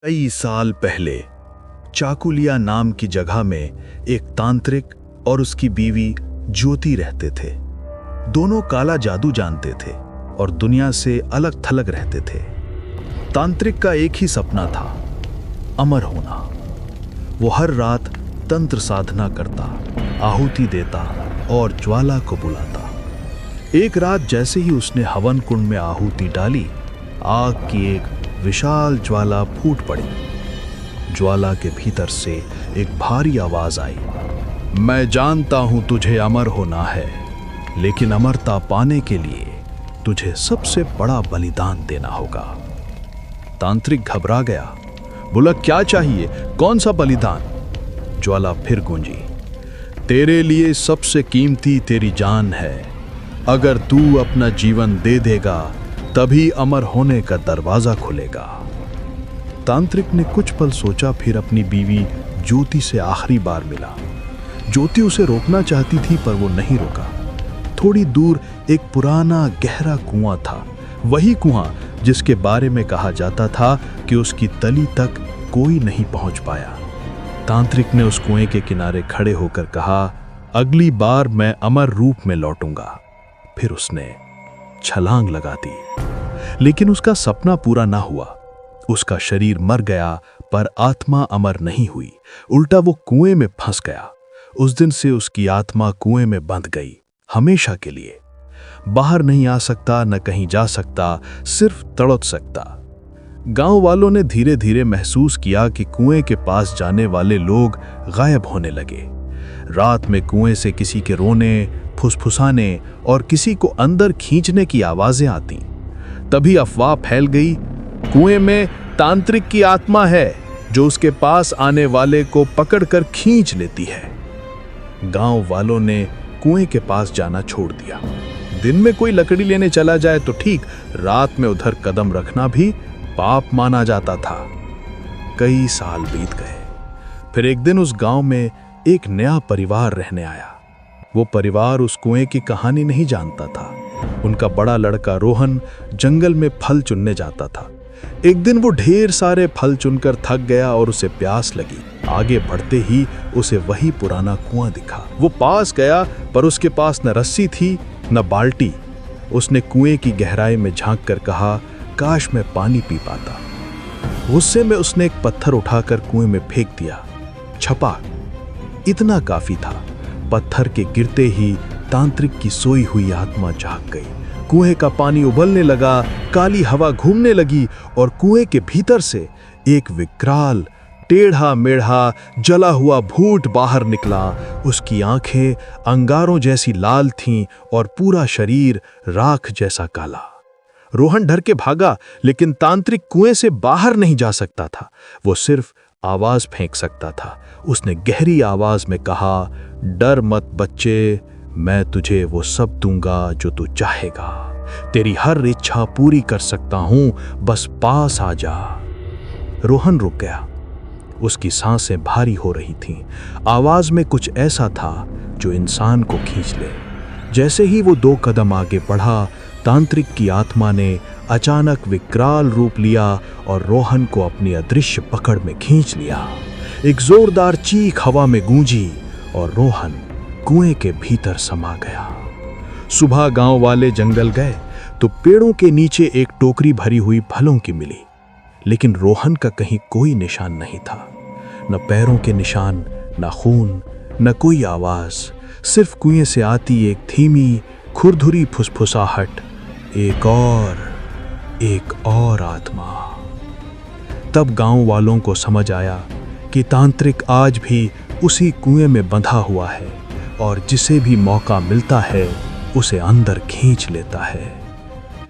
कई साल पहले चाकुलिया नाम की जगह में एक तांत्रिक और उसकी बीवी ज्योति रहते थे। दोनों काला जादू जानते थे और दुनिया से अलग थलग रहते थे। तांत्रिक का एक ही सपना था, अमर होना। वो हर रात तंत्र साधना करता, आहुति देता और ज्वाला को बुलाता। एक रात जैसे ही उसने हवन कुंड में आहुति डाली, आग की एक विशाल ज्वाला फूट पड़ी। ज्वाला के भीतर से एक भारी आवाज आई, मैं जानता हूं तुझे अमर होना है, लेकिन अमरता पाने के लिए तुझे सबसे बड़ा बलिदान देना होगा। तांत्रिक घबरा गया, बोला क्या चाहिए, कौन सा बलिदान? ज्वाला फिर गूंजी, तेरे लिए सबसे कीमती तेरी जान है। अगर तू अपना जीवन दे देगा तभी अमर होने का दरवाजा खुलेगा। तांत्रिक ने कुछ पल सोचा, फिर अपनी बीवी ज्योति से आखिरी बार मिला। ज्योति उसे रोकना चाहती थी पर वो नहीं रुका। थोड़ी दूर एक पुराना गहरा कुआं था, वही कुआं जिसके बारे में कहा जाता था कि उसकी तली तक कोई नहीं पहुंच पाया। तांत्रिक ने उस कुएं के किनारे खड़े होकर कहा, अगली बार मैं अमर रूप में लौटूंगा। फिर उसने छलांग लगा दी, लेकिन उसका सपना पूरा ना हुआ। उसका शरीर मर गया पर आत्मा अमर नहीं हुई, उल्टा वो कुएं में फंस गया। उस दिन से उसकी आत्मा कुएं में बंध गई, हमेशा के लिए। बाहर नहीं आ सकता, न कहीं जा सकता, सिर्फ तड़प सकता। गांव वालों ने धीरे धीरे महसूस किया कि कुएं के पास जाने वाले लोग गायब होने लगे। रात में कुएं से किसी के रोने, फुसफुसाने और किसी को अंदर खींचने की आवाजें आती। तभी अफवाह फैल गई, कुएं में तांत्रिक की आत्मा है जो उसके पास आने वाले को पकड़कर खींच लेती है। गांव वालों ने कुएं के पास जाना छोड़ दिया। दिन में कोई लकड़ी लेने चला जाए तो ठीक, रात में उधर कदम रखना भी पाप माना जाता था। कई साल बीत गए। फिर एक दिन उस गांव में एक नया परिवार रहने आया। वो परिवार उस कुएं की कहानी नहीं जानता था। उनका बड़ा लड़का रोहन जंगल में फल चुनने जाता था। एक दिन वो ढेर सारे फल चुनकर थक गया और उसे प्यास लगी। आगे बढ़ते ही उसे वही पुराना कुआं दिखा। वो पास गया पर उसके पास न रस्सी थी न बाल्टी। उसने कुएं की गहराई में झांक कर कहा, काश मैं पानी पी पाता। गुस्से में उसने एक पत्थर उठाकर कुएं में फेंक दिया। छपाक, इतना काफी था। पत्थर के गिरते ही तांत्रिक की सोई हुई आत्मा जाग गई। कुएं का पानी उबलने लगा, काली हवा घूमने लगी और कुएं के भीतर से एक विकराल, टेढ़ा मेढ़ा, जला हुआ भूत बाहर निकला। उसकी आंखें अंगारों जैसी लाल थीं और पूरा शरीर राख जैसा काला। रोहन डर के भागा, लेकिन तांत्रिक कुएं से बाहर नहीं जा सकता था। वो सिर्फ आवाज फेंक सकता था। उसने गहरी आवाज में कहा, डर मत बच्चे, मैं तुझे वो सब दूंगा जो तू चाहेगा। तेरी हर इच्छा पूरी कर सकता हूं, बस पास आ जा। रोहन रुक गया। उसकी सांसें भारी हो रही थीं। आवाज में कुछ ऐसा था जो इंसान को खींच ले। जैसे ही वो 2 कदम आगे बढ़ा, तांत्रिक की आत्मा ने अचानक विकराल रूप लिया और रोहन को अपनी अदृश्य पकड़ में खींच लिया। एक जोरदार चीख हवा में गूंजी और रोहन कुएं के भीतर समा गया। सुबह गांव वाले जंगल गए तो पेड़ों के नीचे एक टोकरी भरी हुई फलों की मिली, लेकिन रोहन का कहीं कोई निशान नहीं था। न पैरों के निशान, न खून, न कोई आवाज, सिर्फ कुएं से आती एक धीमी खुरधुरी फुसफुसाहट, एक और आत्मा। तब गांव वालों को समझ आया कि तांत्रिक आज भी उसी कुएं में बंधा हुआ है और जिसे भी मौका मिलता है उसे अंदर खींच लेता है।